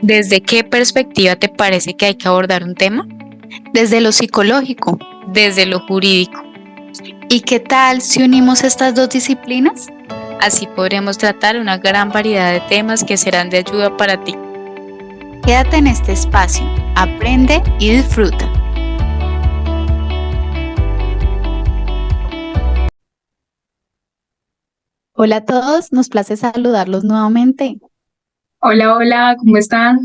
¿Desde qué perspectiva te parece que hay que abordar un tema? Desde lo psicológico. Desde lo jurídico. ¿Y qué tal si unimos estas dos disciplinas? Así podremos tratar una gran variedad de temas que serán de ayuda para ti. Quédate en este espacio, aprende y disfruta. Hola a todos, nos place saludarlos nuevamente. Hola, hola, ¿cómo están?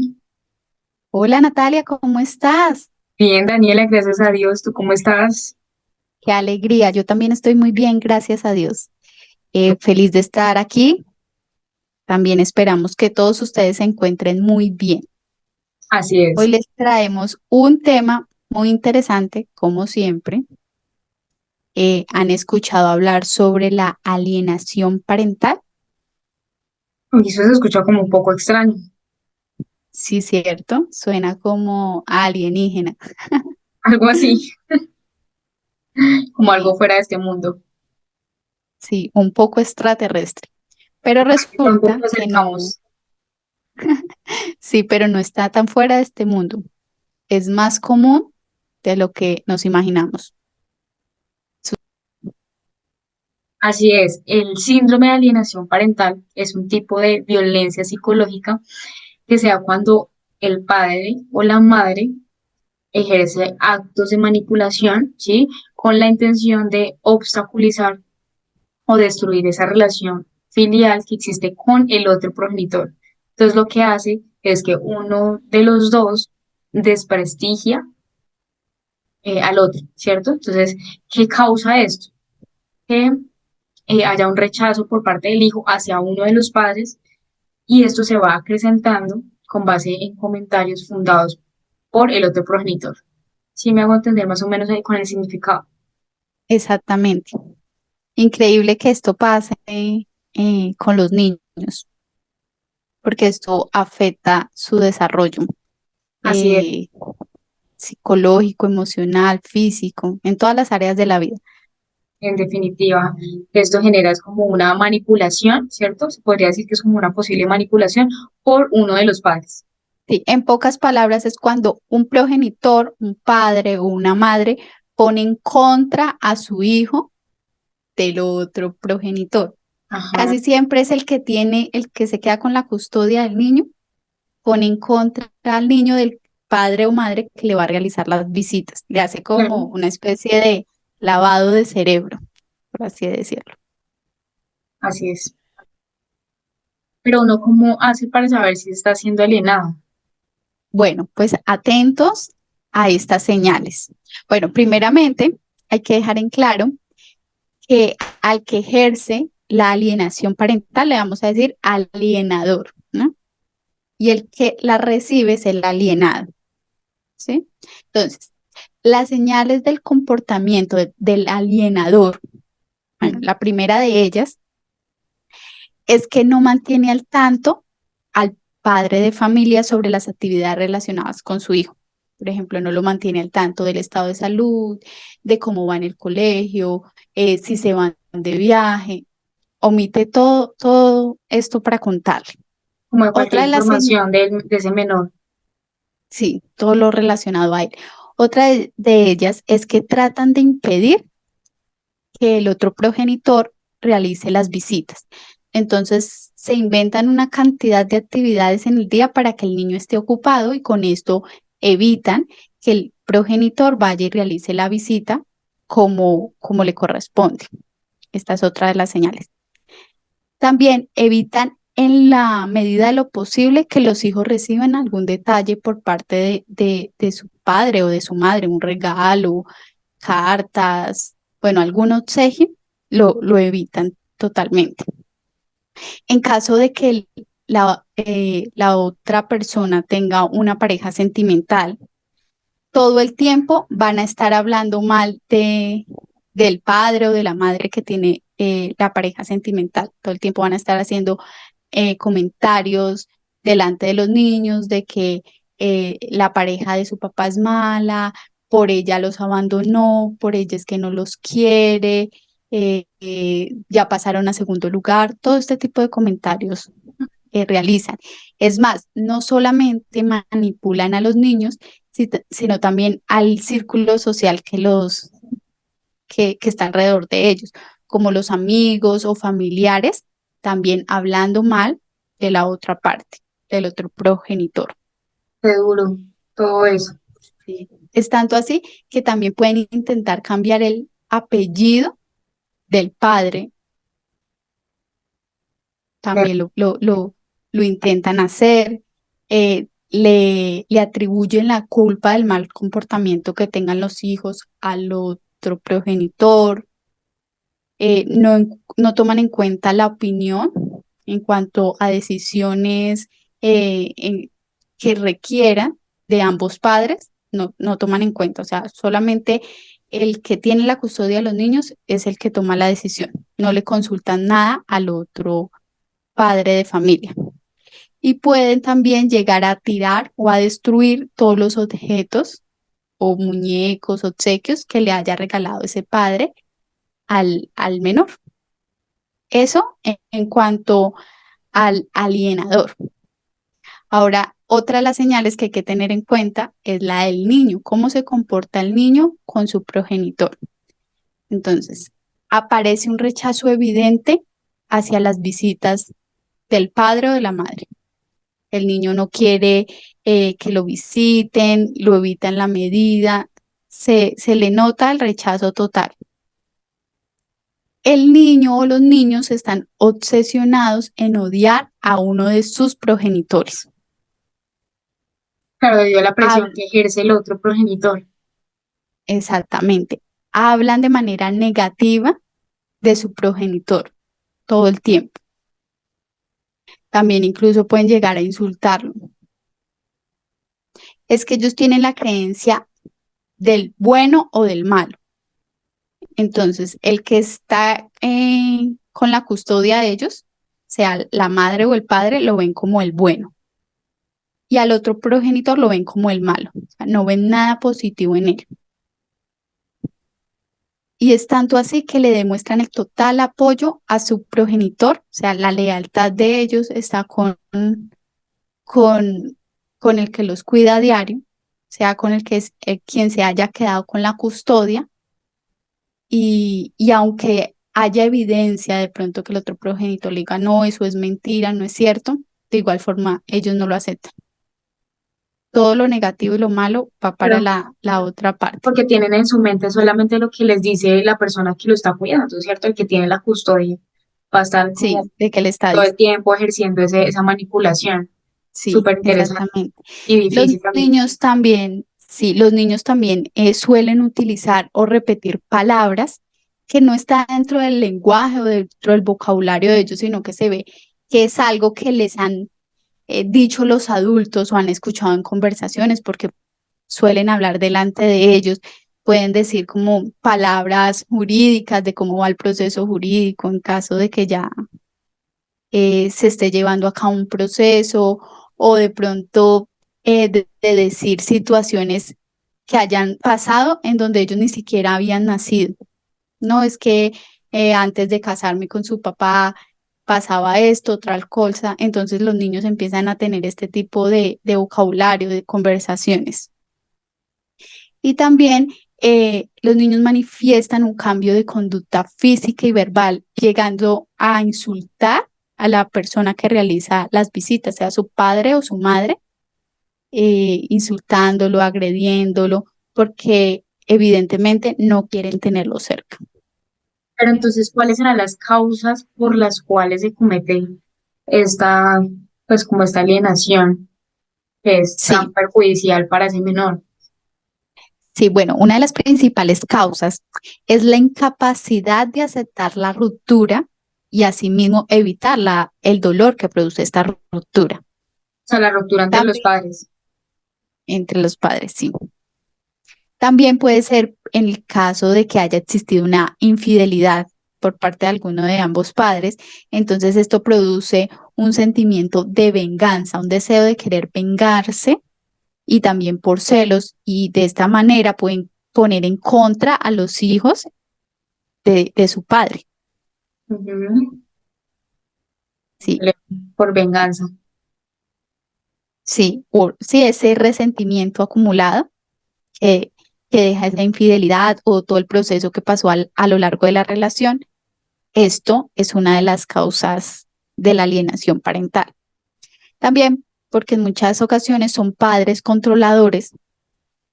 Hola Natalia, ¿cómo estás? Bien, Daniela, gracias a Dios. ¿Tú cómo estás? Qué alegría, yo también estoy muy bien, gracias a Dios. Feliz de estar aquí. También esperamos que todos ustedes se encuentren muy bien. Así Hoy es. les traemos un tema muy interesante, como siempre. ¿Han escuchado hablar sobre la alienación parental? Uy, eso se escucha como un poco extraño, Sí, cierto, suena como alienígena. algo así, como algo fuera de este mundo. Sí, un poco extraterrestre. Pero Tampoco resulta nos que no, acercamos. sí, pero no está tan fuera de este mundo. Es más común de lo que nos imaginamos. Así es, el síndrome de alienación parental es un tipo de violencia psicológica que se da cuando el padre o la madre ejerce actos de manipulación, ¿sí? Con la intención de obstaculizar o destruir esa relación filial que existe con el otro progenitor. Entonces lo que hace es que uno de los dos desprestigia al otro, ¿cierto? Entonces, ¿qué causa esto? Que haya un rechazo por parte del hijo hacia uno de los padres y esto se va acrecentando con base en comentarios fundados por el otro progenitor. ¿Sí me hago entender más o menos ahí con el significado? Exactamente. Increíble que esto pase con los niños, porque esto afecta su desarrollo Así es. eh, psicológico, emocional, físico, en todas las áreas de la vida. En definitiva, esto genera es como una manipulación, ¿cierto? Se podría decir que es como una posible manipulación por uno de los padres. Sí, en pocas palabras es cuando un progenitor, un padre o una madre pone en contra a su hijo del otro progenitor. Ajá, Casi siempre es el que tiene, el que se queda con la custodia del niño, pone en contra al niño del padre o madre que le va a realizar las visitas. Le hace como claro, una especie de lavado de cerebro, por así decirlo. así es. Pero uno, ¿cómo hace para saber si está siendo alienado? Bueno, pues atentos a estas señales. Bueno, primeramente hay que dejar en claro que al que ejerce la alienación parental le vamos a decir alienador, ¿no? Y el que la recibe es el alienado, ¿sí? Entonces, las señales del comportamiento del alienador, bueno, Ujú. la primera de ellas es que no mantiene al tanto al padre de familia sobre las actividades relacionadas con su hijo. Por ejemplo, no lo mantiene al tanto del estado de salud, de cómo va en el colegio, si se van de viaje, omite todo esto para contarle. Como de cualquier Otra de las señales, información de ese menor. sí, todo lo relacionado a él. Otra de ellas es que tratan de impedir que el otro progenitor realice las visitas. Entonces, se inventan una cantidad de actividades en el día para que el niño esté ocupado y con esto evitan que el progenitor vaya y realice la visita como le corresponde. Esta es otra de las señales. También evitan en la medida de lo posible que los hijos reciban algún detalle por parte de su padre o de su madre, un regalo, cartas, bueno, algún obsequio, lo evitan totalmente. En caso de que la otra persona tenga una pareja sentimental, todo el tiempo van a estar hablando mal del padre o de la madre que tiene la pareja sentimental. Todo el tiempo van a estar haciendo comentarios delante de los niños de que la pareja de su papá es mala, por ella los abandonó, por ella es que no los quiere, ya pasaron a segundo lugar, todo este tipo de comentarios. realizan. Es más, no solamente manipulan a los niños, sino también al círculo social que está alrededor de ellos, como los amigos o familiares, también hablando mal de la otra parte, del otro progenitor. Qué duro todo eso. ¿Sí? Es tanto así que también pueden intentar cambiar el apellido del padre, De- también lo intentan hacer, le atribuyen la culpa del mal comportamiento que tengan los hijos al otro progenitor, no toman en cuenta la opinión en cuanto a decisiones que requieran de ambos padres, no toman en cuenta, o sea, solamente el que tiene la custodia de los niños es el que toma la decisión, no le consultan nada al otro padre de familia. Y pueden también llegar a tirar o a destruir todos los objetos o muñecos, obsequios que le haya regalado ese padre al menor. Eso en cuanto al alienador. Ahora, otra de las señales que hay que tener en cuenta es la del niño, cómo se comporta el niño con su progenitor. Entonces, aparece un rechazo evidente hacia las visitas del padre o de la madre. El niño no quiere que lo visiten, lo evita en la medida, se le nota el rechazo total. El niño o los niños están obsesionados en odiar a uno de sus progenitores. Claro, debido a la presión Hab- que ejerce el otro progenitor. Exactamente. Hablan de manera negativa de su progenitor todo el tiempo. También incluso pueden llegar a insultarlo. Es que ellos tienen la creencia del bueno o del malo. Entonces, el que está con la custodia de ellos, sea la madre o el padre, lo ven como el bueno. Y al otro progenitor lo ven como el malo. O sea, no ven nada positivo en él. Y es tanto así que le demuestran el total apoyo a su progenitor, o sea, la lealtad de ellos está con, con el que los cuida a diario, sea con el que es quien se haya quedado con la custodia, y aunque haya evidencia de pronto que el otro progenitor le diga, no, eso es mentira, no es cierto, de igual forma ellos no lo aceptan. Todo lo negativo y lo malo va para Pero la otra parte. porque tienen en su mente solamente lo que les dice la persona que lo está cuidando, ¿cierto? El que tiene la custodia va a estar como Sí, de que le está todo el diciendo. tiempo ejerciendo esa manipulación. Sí, Súper interesante exactamente. y Los difícil también. niños también, sí, los niños también suelen utilizar o repetir palabras que no están dentro del lenguaje o dentro del vocabulario de ellos, sino que se ve que es algo que les han dicho los adultos o han escuchado en conversaciones, porque suelen hablar delante de ellos, pueden decir como palabras jurídicas de cómo va el proceso jurídico en caso de que ya se esté llevando a cabo un proceso, o de pronto de decir situaciones que hayan pasado en donde ellos ni siquiera habían nacido. No es que antes de casarme con su papá pasaba esto, otra cosa, entonces los niños empiezan a tener este tipo de vocabulario, de conversaciones. Y también los niños manifiestan un cambio de conducta física y verbal, llegando a insultar a la persona que realiza las visitas, sea su padre o su madre, insultándolo, agrediéndolo, porque evidentemente no quieren tenerlo cerca. Pero entonces, ¿cuáles serán las causas por las cuales se comete esta, pues como esta alienación que es tan Sí, perjudicial para ese menor? sí, bueno, una de las principales causas es la incapacidad de aceptar la ruptura y asimismo evitar el dolor que produce esta ruptura. O sea, la ruptura entre los También padres. entre los padres, sí. También puede ser en el caso de que haya existido una infidelidad por parte de alguno de ambos padres, entonces esto produce un sentimiento de venganza, un deseo de querer vengarse y también por celos, y de esta manera pueden poner en contra a los hijos de su padre. Ujú. Sí. por venganza. Sí, sí, ese resentimiento acumulado que, que deja esa infidelidad o todo el proceso que pasó a lo largo de la relación, esto es una de las causas de la alienación parental. También porque en muchas ocasiones son padres controladores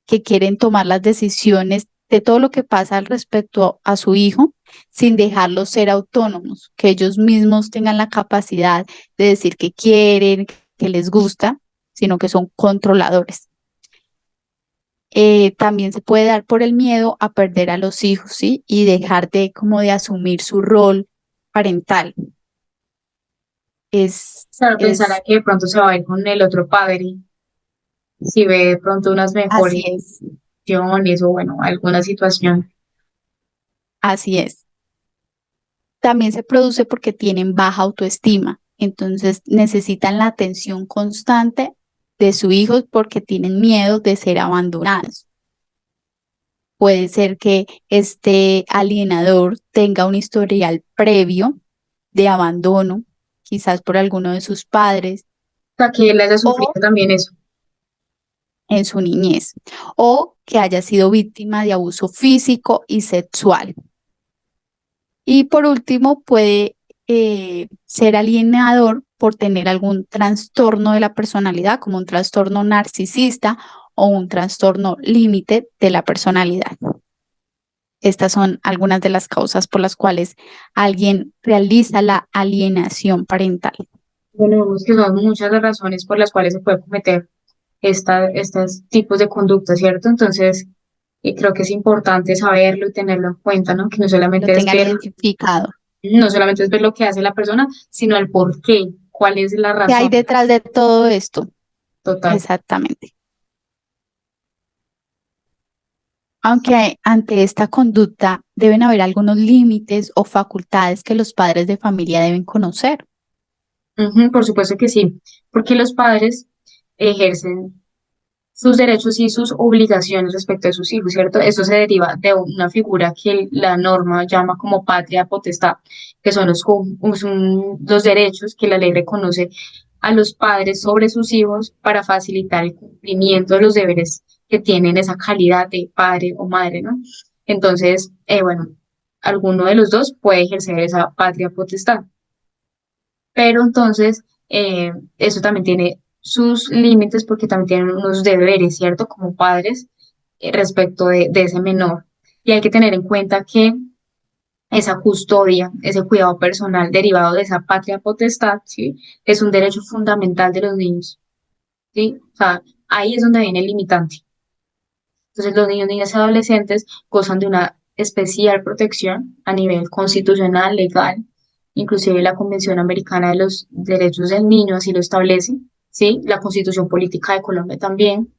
que quieren tomar las decisiones de todo lo que pasa al respecto a su hijo sin dejarlos ser autónomos, que ellos mismos tengan la capacidad de decir qué quieren, qué les gusta, sino que son controladores. También se puede dar por el miedo a perder a los hijos, ¿sí? Y dejar de como de asumir su rol parental. Es, Claro, pensará es, que de pronto se va a ir con el otro padre, si ve de pronto unas así mejores es, opciones o bueno, alguna situación. así es. También se produce porque tienen baja autoestima, entonces necesitan la atención constante de su hijo porque tienen miedo de ser abandonados. Puede ser que este alienador tenga un historial previo de abandono, quizás por alguno de sus padres O sea, que él haya sufrido o también eso. en su niñez, o que haya sido víctima de abuso físico y sexual. Y por último, puede ser alienador por tener algún trastorno de la personalidad, como un trastorno narcisista o un trastorno límite de la personalidad. Estas son algunas de las causas por las cuales alguien realiza la alienación parental. Bueno, vemos que son muchas las razones por las cuales se puede cometer estos tipos de conducta, ¿cierto? Entonces, creo que es importante saberlo y tenerlo en cuenta, ¿no? Que Lo tengan identificado. no solamente es ver lo que hace la persona, sino el por qué, cuál es la ¿Qué hay razón detrás de todo esto? total. Exactamente. Aunque ante esta conducta deben haber algunos límites o facultades que los padres de familia deben conocer. Ujú, por supuesto que sí, porque los padres ejercen sus derechos y sus obligaciones respecto de sus hijos, ¿cierto? Esto se deriva de una figura que la norma llama como patria potestad, que son son los derechos que la ley reconoce a los padres sobre sus hijos para facilitar el cumplimiento de los deberes que tienen esa calidad de padre o madre, ¿no? Entonces, bueno, alguno de los dos puede ejercer esa patria potestad. Pero entonces, eso también tiene sus límites porque también tienen unos deberes, ¿cierto? Como padres, respecto de ese menor. Y hay que tener en cuenta que esa custodia, ese cuidado personal derivado de esa patria potestad, ¿sí? Es un derecho fundamental de los niños, ¿sí? O sea, ahí es donde viene el limitante. Entonces, los niños, niñas y adolescentes gozan de una especial protección a nivel constitucional, legal, inclusive la Convención Americana de los Derechos del Niño así lo establece, ¿sí? La Constitución Política de Colombia también.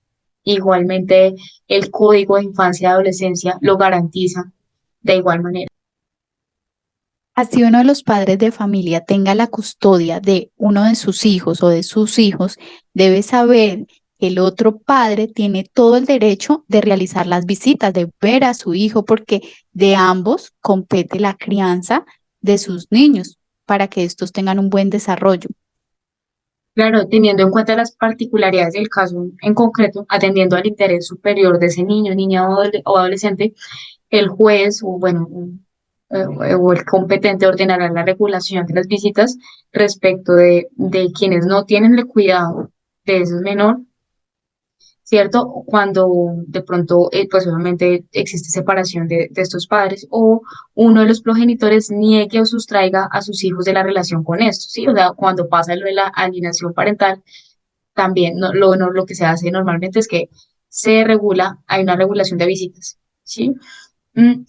Igualmente, el Código de Infancia y Adolescencia lo garantiza de igual manera. Así uno de los padres de familia tenga la custodia de uno de sus hijos o de sus hijos, debe saber que el otro padre tiene todo el derecho de realizar las visitas, de ver a su hijo, porque de ambos compete la crianza de sus niños para que estos tengan un buen desarrollo. Claro, teniendo en cuenta las particularidades del caso en concreto, atendiendo al interés superior de ese niño, niña o adolescente, el juez o bueno, o el competente ordenará la regulación de las visitas respecto de quienes no tienen el cuidado de ese menor, ¿cierto? Cuando de pronto, pues obviamente existe separación de estos padres o uno de los progenitores niegue o sustraiga a sus hijos de la relación con estos, ¿sí? O sea, cuando pasa lo de la alienación parental, también lo que se hace normalmente es que se regula, hay una regulación de visitas, ¿sí? Mm,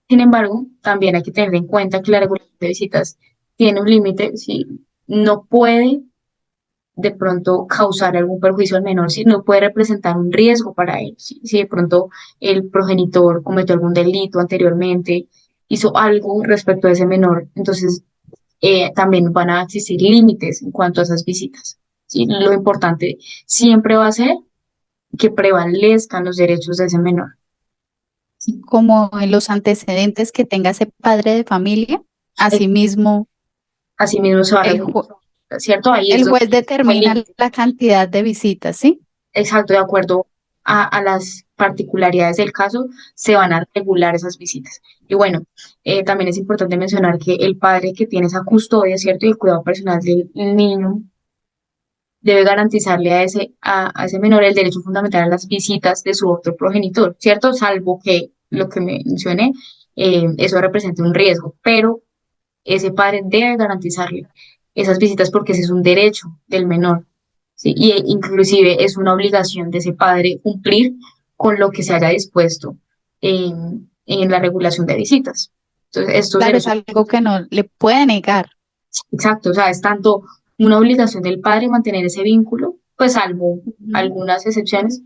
Sin embargo, también hay que tener en cuenta que la regulación de visitas tiene un límite, ¿sí? No puede de pronto causar algún perjuicio al menor, si no puede representar un riesgo para él, ¿sí? Si de pronto el progenitor cometió algún delito anteriormente, hizo algo respecto a ese menor, entonces también van a existir límites en cuanto a esas visitas, ¿sí? Lo importante siempre va a ser que prevalezcan los derechos de ese menor. ¿Sí? Como en los antecedentes que tenga ese padre de familia, asimismo Asimismo se va a el, regular. ¿cierto? Ahí El eso juez el determina límite. la cantidad de visitas, ¿sí? Exacto, de acuerdo a las particularidades del caso, se van a regular esas visitas. Y bueno, también es importante mencionar que el padre que tiene esa custodia, ¿cierto? Y el cuidado personal del niño debe garantizarle a ese menor el derecho fundamental a las visitas de su otro progenitor, ¿cierto? Salvo que lo que mencioné, eso represente un riesgo, pero ese padre debe garantizarle esas visitas porque ese es un derecho del menor, ¿sí? Y inclusive es una obligación de ese padre cumplir con lo que se haya dispuesto en la regulación de visitas. Entonces, estos Claro, es derechos, algo que no le puede negar. exacto, o sea, es tanto una obligación del padre mantener ese vínculo, pues salvo Ujú. algunas excepciones,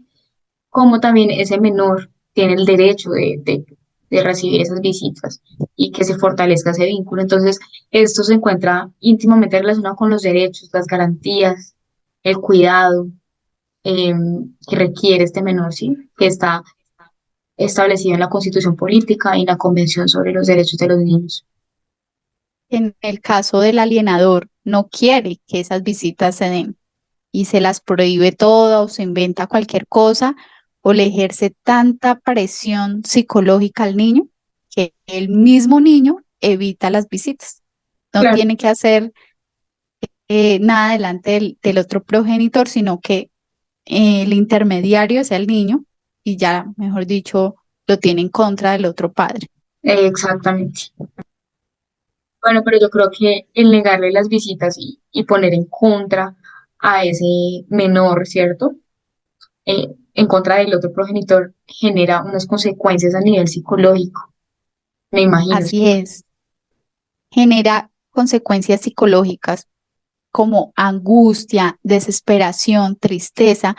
como también ese menor tiene el derecho de recibir esas visitas y que se fortalezca ese vínculo. Entonces, esto se encuentra íntimamente relacionado con los derechos, las garantías, el cuidado eh, que requiere este menor, ¿sí? Que está establecido en la Constitución Política y en la Convención sobre los Derechos de los Niños. En el caso del alienador, no quiere que esas visitas se den y se las prohíbe todas o se inventa cualquier cosa o le ejerce tanta presión psicológica al niño que el mismo niño evita las visitas. No Claro, tiene que hacer nada delante del otro progenitor, sino que el intermediario es el niño y ya, mejor dicho, lo tiene en contra del otro padre. exactamente. Bueno, pero yo creo que el negarle las visitas y poner en contra a ese menor, ¿cierto? En contra del otro progenitor genera unas consecuencias a nivel psicológico, me imagino. Así es, genera consecuencias psicológicas como angustia, desesperación, tristeza,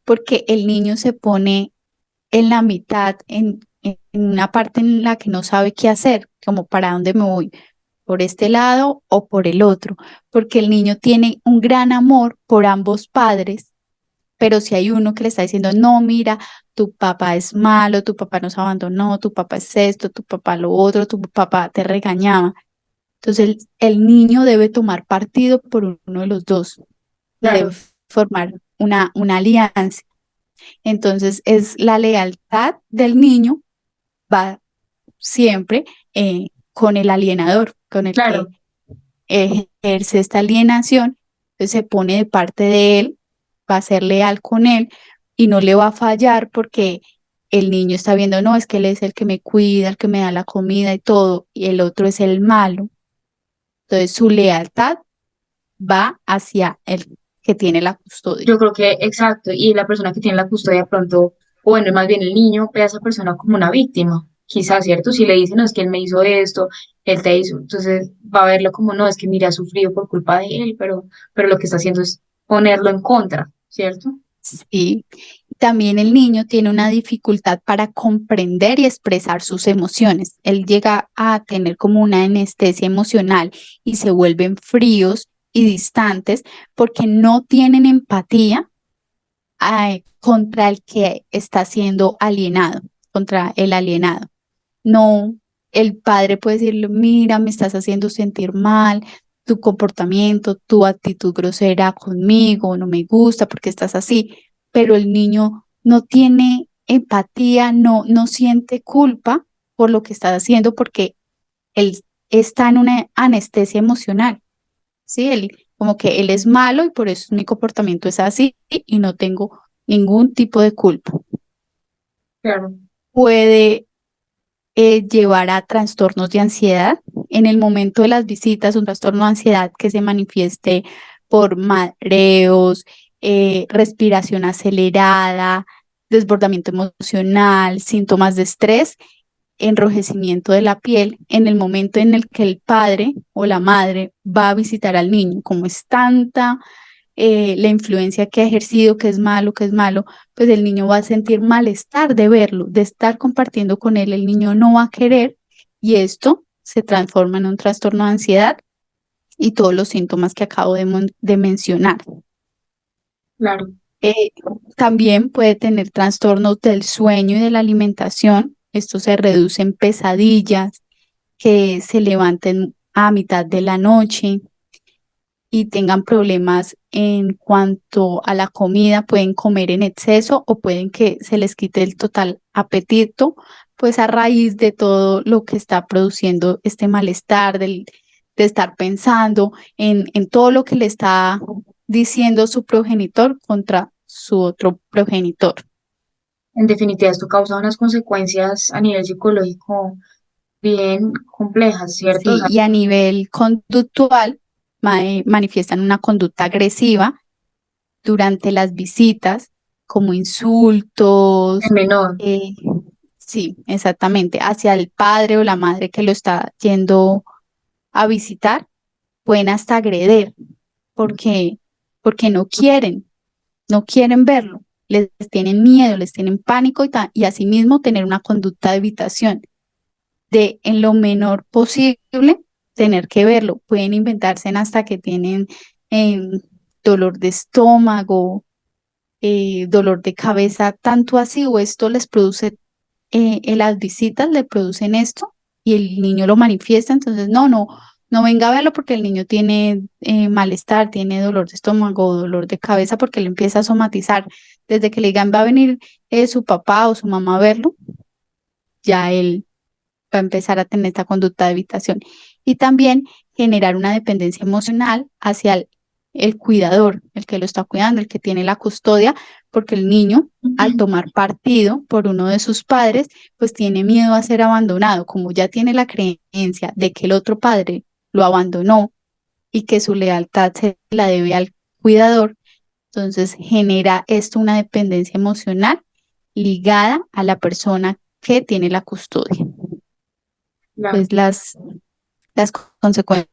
porque el niño se pone en la mitad, en una parte en la que no sabe qué hacer, como para dónde me voy, por este lado o por el otro, porque el niño tiene un gran amor por ambos padres, pero si hay uno que le está diciendo, no, mira, tu papá es malo, tu papá nos abandonó, tu papá es esto, tu papá lo otro, tu papá te regañaba. Entonces el niño debe tomar partido por uno de los dos, debe Claro, formar una alianza. Entonces es la lealtad del niño va siempre con el alienador, con el que claro, ejerce esta alienación, entonces se pone de parte de él, va a ser leal con él y no le va a fallar porque el niño está viendo, no, es que él es el que me cuida, el que me da la comida y todo, y el otro es el malo. Entonces su lealtad va hacia el que tiene la custodia. yo creo que exacto, y la persona que tiene la custodia pronto, o bueno, más bien el niño ve a esa persona como una víctima, quizás, ¿cierto? Si le dicen, no, es que él me hizo esto, él te hizo, entonces va a verlo como, no, es que mira, ha sufrido por culpa de él, pero lo que está haciendo es ponerlo en contra, ¿cierto? Sí, también el niño tiene una dificultad para comprender y expresar sus emociones. Él llega a tener como una anestesia emocional y se vuelven fríos y distantes porque no tienen empatía contra el que está siendo alienado, contra el alienado. No, el padre puede decirle, mira, me estás haciendo sentir mal, tu comportamiento, tu actitud grosera conmigo, no me gusta porque estás así, pero el niño no tiene empatía, no siente culpa por lo que está haciendo porque él está en una anestesia emocional, ¿sí? Él, como que él es malo y por eso mi comportamiento es así y no tengo ningún tipo de culpa. Claro, Puede llevar a trastornos de ansiedad. En el momento de las visitas, un trastorno de ansiedad que se manifieste por mareos, respiración acelerada, desbordamiento emocional, síntomas de estrés, enrojecimiento de la piel, en el momento en el que el padre o la madre va a visitar al niño, como es tanta la influencia que ha ejercido, que es malo, pues el niño va a sentir malestar de verlo, de estar compartiendo con él, el niño no va a querer y esto se transforma en un trastorno de ansiedad y todos los síntomas que acabo de mencionar. claro, Eh, También puede tener trastornos del sueño y de la alimentación. Esto se reduce en pesadillas, que se levanten a mitad de la noche, y tengan problemas en cuanto a la comida, pueden comer en exceso o pueden que se les quite el total apetito, pues a raíz de todo lo que está produciendo este malestar, de estar pensando en todo lo que le está diciendo su progenitor contra su otro progenitor. En definitiva, esto causa unas consecuencias a nivel psicológico bien complejas, ¿cierto? O Sí, sea, y a nivel conductual, manifiestan una conducta agresiva durante las visitas, como el insultos, menor, eh, sí, exactamente, hacia el padre o la madre que lo está yendo a visitar, pueden hasta agredir porque, porque no quieren verlo, les tienen miedo, les tienen pánico y asimismo tener una conducta de evitación de en lo menor posible tener que verlo. Pueden inventarse hasta que tienen em, dolor de estómago, dolor de cabeza, tanto así, o esto les produce, en las visitas le producen esto y el niño lo manifiesta, entonces no venga a verlo porque el niño tiene malestar, tiene dolor de estómago, dolor de cabeza, porque le empieza a somatizar. Desde que le digan va a venir su papá o su mamá a verlo, ya él va a empezar a tener esta conducta de evitación. Y también generar una dependencia emocional hacia el cuidador, el que lo está cuidando, el que tiene la custodia, porque el niño, al tomar partido por uno de sus padres, pues tiene miedo a ser abandonado, como ya tiene la creencia de que el otro padre lo abandonó y que su lealtad se la debe al cuidador, entonces genera esto una dependencia emocional ligada a la persona que tiene la custodia. claro, Pues las consecuencias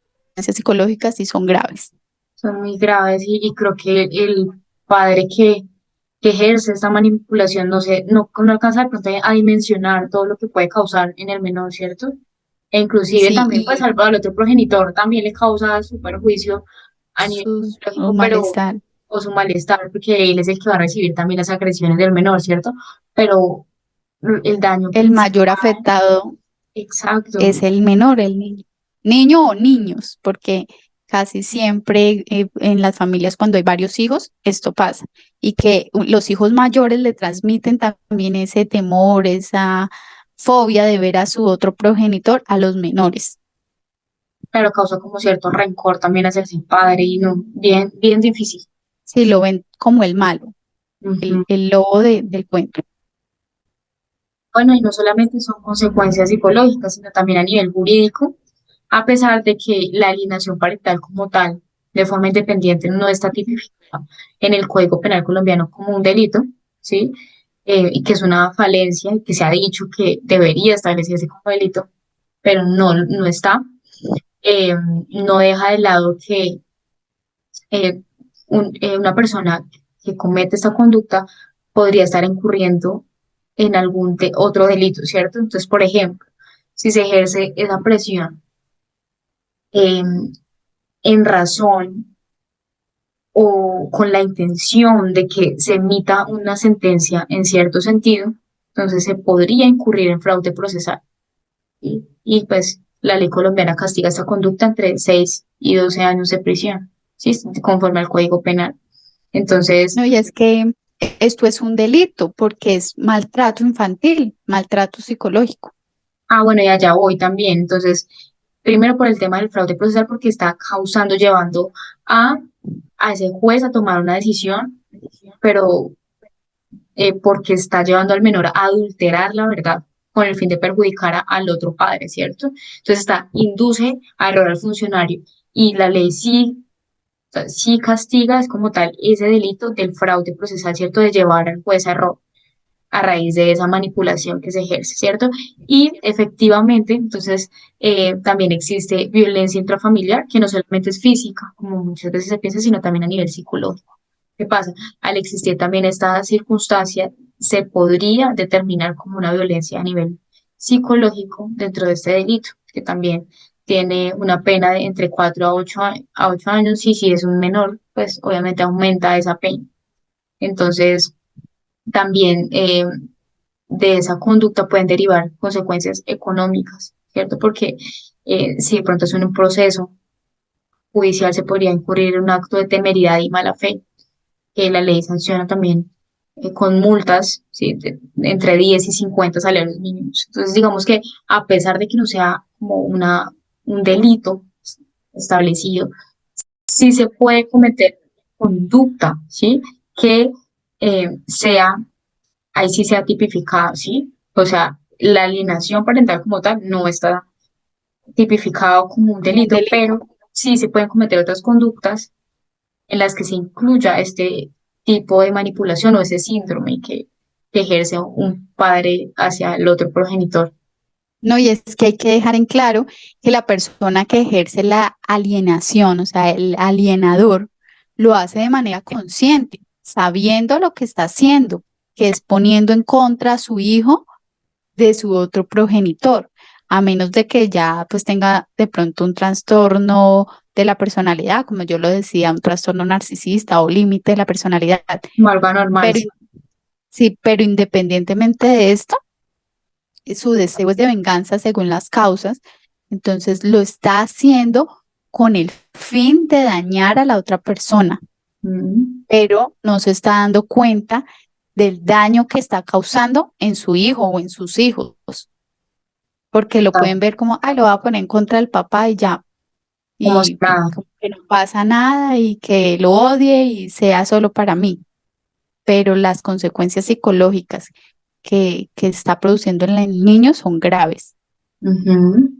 psicológicas sí son graves. son muy graves y creo que el padre que ejerce esta manipulación no alcanza de pronto a dimensionar todo lo que puede causar en el menor, ¿cierto? E inclusive Sí, también pues y al otro progenitor también le causa su perjuicio a nivel o psicológico, pero malestar. o su malestar, porque él es el que va a recibir también las agresiones del menor, ¿cierto? Pero el daño El mayor principal, afectado exacto, es el menor, el niño. Niño o niños, porque casi siempre en las familias cuando hay varios hijos, esto pasa. Y que los hijos mayores le transmiten también ese temor, esa fobia de ver a su otro progenitor a los menores. pero causa como cierto rencor también hacia su padre y no, bien, bien difícil. Si lo ven como el malo, Ujú. el lobo del cuento. Bueno, y no solamente son consecuencias psicológicas, sino también a nivel jurídico, a pesar de que la alienación parental como tal, de forma independiente, no está tipificada en el Código Penal colombiano como un delito, ¿sí? Y que es una falencia y que se ha dicho que debería establecerse como delito, pero no está. Eh, no deja de lado que eh, una persona que comete esta conducta podría estar incurriendo en algún otro delito, ¿cierto? Entonces, por ejemplo, si se ejerce esa presión eh, en razón o con la intención de que se emita una sentencia en cierto sentido, entonces se podría incurrir en fraude procesal. Y pues la ley colombiana castiga esta conducta entre 6 y 12 años de prisión, ¿sí? Conforme al Código Penal. Entonces, No, y es que esto es un delito porque es maltrato infantil, maltrato psicológico. bueno, y allá voy también. Entonces, primero por el tema del fraude procesal, porque está causando, llevando a, a ese juez a tomar una decisión, pero porque está llevando al menor a adulterar la verdad con el fin de perjudicar al otro padre, ¿cierto? Entonces induce a error al funcionario y la ley sí, o sea, sí castiga, es como tal, ese delito del fraude procesal, ¿cierto? De llevar al juez a error a raíz de esa manipulación que se ejerce, ¿cierto? Y efectivamente, entonces, también existe violencia intrafamiliar, que no solamente es física, como muchas veces se piensa, sino también a nivel psicológico. ¿Qué pasa? Al existir también esta circunstancia, se podría determinar como una violencia a nivel psicológico dentro de este delito, que también tiene una pena de entre 4 a 8 años, y si es un menor, pues obviamente aumenta esa pena. Entonces, también de esa conducta pueden derivar consecuencias económicas, ¿cierto? Porque si de pronto es un proceso judicial se podría incurrir en un acto de temeridad y mala fe, que la ley sanciona también con multas, ¿sí? Entre 10 y 50 salarios mínimos. Entonces, digamos que a pesar de que no sea como un delito establecido, sí se puede cometer conducta, ¿sí? Que sea, ahí sí sea tipificada, ¿sí? O sea, la alienación parental como tal no está tipificado como un como un delito, delito. pero sí se pueden cometer otras conductas en las que se incluya este tipo de manipulación o ese síndrome que ejerce un padre hacia el otro progenitor. No, y es que hay que dejar en claro que la persona que ejerce la alienación, o sea, el alienador, lo hace de manera consciente, sabiendo lo que está haciendo, que es poniendo en contra a su hijo de su otro progenitor, a menos de que ya pues tenga de pronto un trastorno de la personalidad, como yo lo decía, un trastorno narcisista o límite de la personalidad. Como algo anormal, Pero sí. sí, pero independientemente de esto, su deseo es de venganza según las causas, entonces lo está haciendo con el fin de dañar a la otra persona, Mm, pero no se está dando cuenta del daño que está causando en su hijo o en sus hijos, porque lo ah, pueden ver como, ah, lo va a poner en contra del papá y ya, como si y nada. como que no pasa nada y que lo odie y sea solo para mí, pero las consecuencias psicológicas que está produciendo en el niño son graves. Ujú.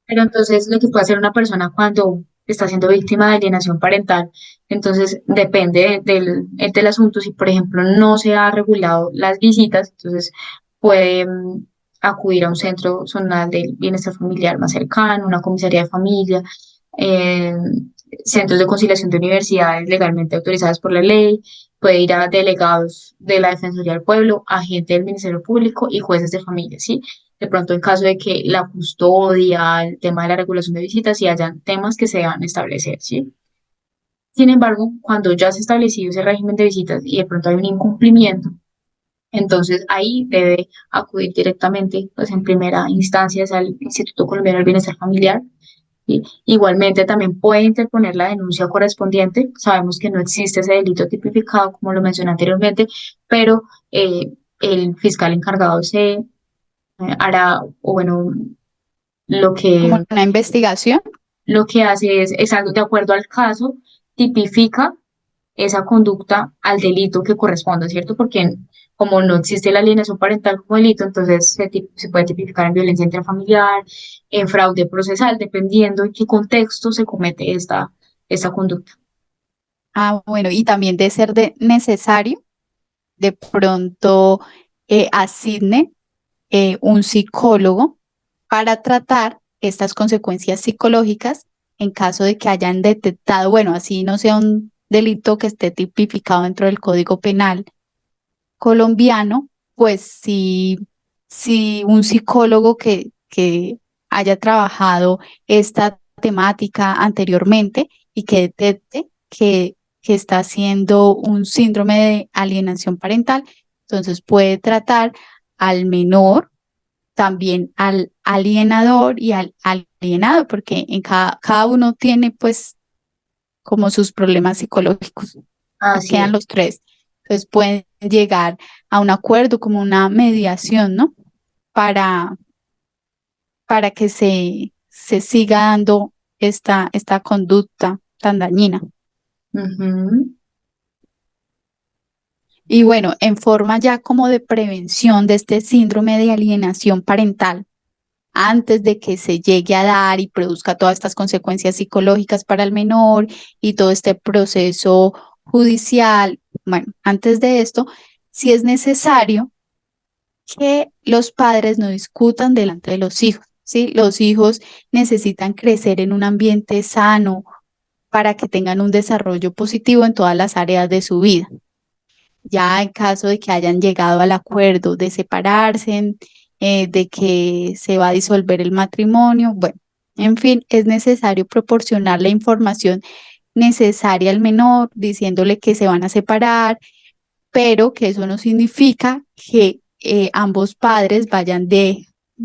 Pero entonces lo que puede hacer una persona cuando está siendo víctima de alienación parental, entonces depende del asunto. Si, por ejemplo, no se ha regulado las visitas, entonces puede acudir a un centro zonal del bienestar familiar más cercano, una comisaría de familia, eh, centros de conciliación de universidades legalmente autorizadas por la ley, puede ir a delegados de la Defensoría del Pueblo, agentes del Ministerio Público y jueces de familia, ¿sí? De pronto en caso de que la custodia, el tema de la regulación de visitas y hayan temas que se deban establecer, ¿sí? Sin embargo, cuando ya se ha establecido ese régimen de visitas y de pronto hay un incumplimiento, entonces ahí debe acudir directamente, pues en primera instancia es al Instituto Colombiano del Bienestar Familiar. ¿Sí? Igualmente también puede interponer la denuncia correspondiente. Sabemos que no existe ese delito tipificado, como lo mencioné anteriormente, pero el fiscal encargado se hará, o bueno, lo Como que, una investigación. lo que hace es, exacto, de acuerdo al caso, tipifica esa conducta al delito que corresponda, ¿cierto? Porque como no existe la alienación parental como delito, entonces se puede tipificar en violencia intrafamiliar, en fraude procesal, dependiendo en qué contexto se comete esta conducta. Ah, bueno, y también de ser necesario, de pronto asigne un psicólogo para tratar estas consecuencias psicológicas en caso de que hayan detectado, bueno, así no sea un delito que esté tipificado dentro del Código Penal colombiano, pues si un psicólogo que haya trabajado esta temática anteriormente y que detecte que está haciendo un síndrome de alienación parental, entonces puede tratar al menor, también al alienador y al alienado, porque en cada uno tiene pues como sus problemas psicológicos, Así quedan es. los tres. Entonces pueden llegar a un acuerdo como una mediación, ¿no? Para, para que se siga dando esta conducta tan dañina. Ujú, Y bueno, en forma ya como de prevención de este síndrome de alienación parental, antes de que se llegue a dar y produzca todas estas consecuencias psicológicas para el menor y todo este proceso judicial. Bueno, antes de esto, si es necesario que los padres no discutan delante de los hijos, ¿sí? Los hijos necesitan crecer en un ambiente sano para que tengan un desarrollo positivo en todas las áreas de su vida. Ya en caso de que hayan llegado al acuerdo de separarse, de que se va a disolver el matrimonio, bueno, en fin, es necesario proporcionar la información necesaria al menor, diciéndole que se van a separar, pero que eso no significa que ambos padres vayan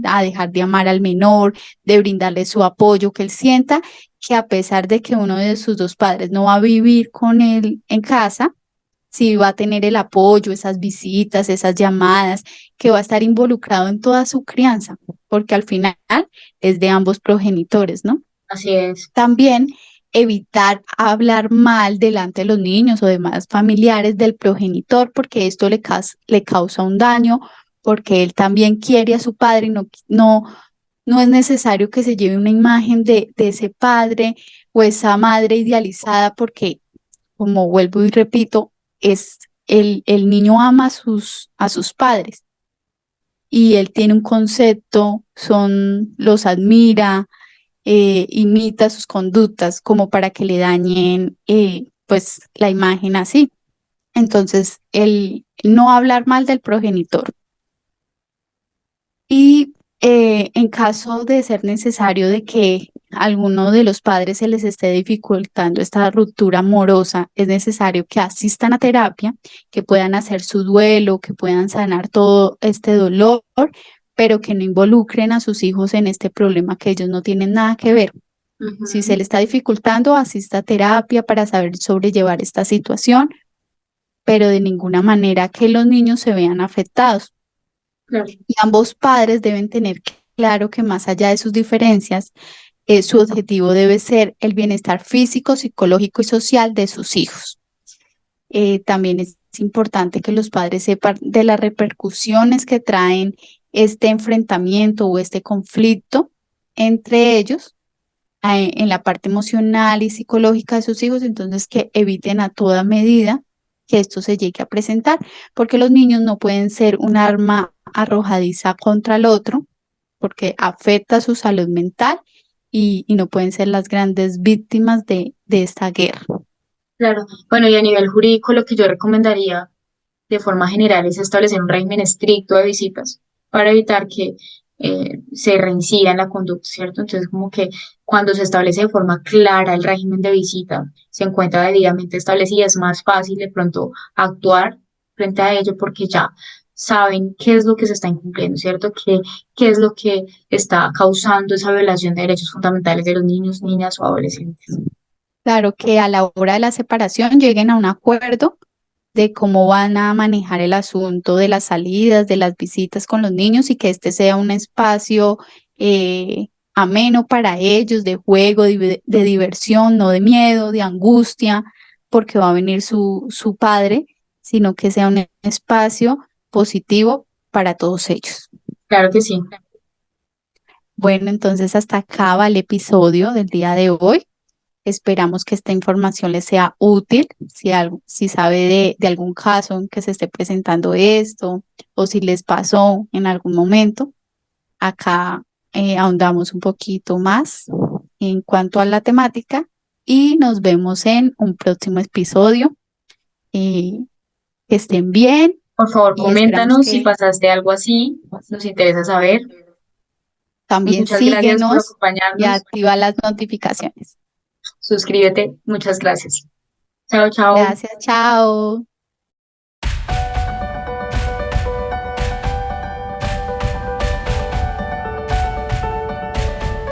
a dejar de amar al menor, de brindarle su apoyo, que él sienta que a pesar de que uno de sus dos padres no va a vivir con él en casa, sí va a tener el apoyo, esas visitas, esas llamadas, que va a estar involucrado en toda su crianza, porque al final es de ambos progenitores, ¿no? Así es, También evitar hablar mal delante de los niños o demás familiares del progenitor, porque esto le causa un daño, porque él también quiere a su padre y no es necesario que se lleve una imagen de ese padre o esa madre idealizada, porque, como vuelvo y repito, el niño ama a sus padres y él tiene un concepto, los admira, imita sus conductas como para que le dañen pues la imagen así. Entonces, el no hablar mal del progenitor. Y en caso de ser necesario de que alguno de los padres se les esté dificultando esta ruptura amorosa, es necesario que asistan a terapia, que puedan hacer su duelo, que puedan sanar todo este dolor, pero que no involucren a sus hijos en este problema que ellos no tienen nada que ver. Si se le está dificultando, asista a terapia para saber sobrellevar esta situación, pero de ninguna manera que los niños se vean afectados. claro, Y ambos padres deben tener claro que más allá de sus diferencias, su objetivo debe ser el bienestar físico, psicológico y social de sus hijos. También es importante que los padres sepan de las repercusiones que traen este enfrentamiento o este conflicto entre ellos en la parte emocional y psicológica de sus hijos, entonces que eviten a toda medida que esto se llegue a presentar, porque los niños no pueden ser un arma arrojadiza contra el otro, porque afecta su salud mental y no pueden ser las grandes víctimas de esta guerra. claro. Bueno, y a nivel jurídico, lo que yo recomendaría de forma general es establecer un régimen estricto de visitas para evitar que se reincida en la conducta, ¿cierto? Entonces, como que cuando se establece de forma clara el régimen de visita, se encuentra debidamente establecida, es más fácil de pronto actuar frente a ello porque ya saben qué es lo que se está incumpliendo, ¿cierto? Qué es lo que está causando esa violación de derechos fundamentales de los niños, niñas o adolescentes. Claro que a la hora de la separación lleguen a un acuerdo de cómo van a manejar el asunto de las salidas, de las visitas con los niños y que este sea un espacio ameno para ellos, de juego, de diversión, no de miedo, de angustia, porque va a venir su padre, sino que sea un espacio positivo para todos ellos. Claro que sí. Bueno, entonces hasta acá va el episodio del día de hoy. Esperamos que esta información les sea útil, si sabe de algún caso en que se esté presentando esto o si les pasó en algún momento. Acá ahondamos un poquito más en cuanto a la temática y nos vemos en un próximo episodio. Que estén bien Por favor, y esperamos coméntanos si que pasaste algo así, nos interesa saber. también Muchas gracias por síguenos y acompañarnos. activa las notificaciones. Suscríbete. Muchas gracias. Chao, chao. Gracias, chao.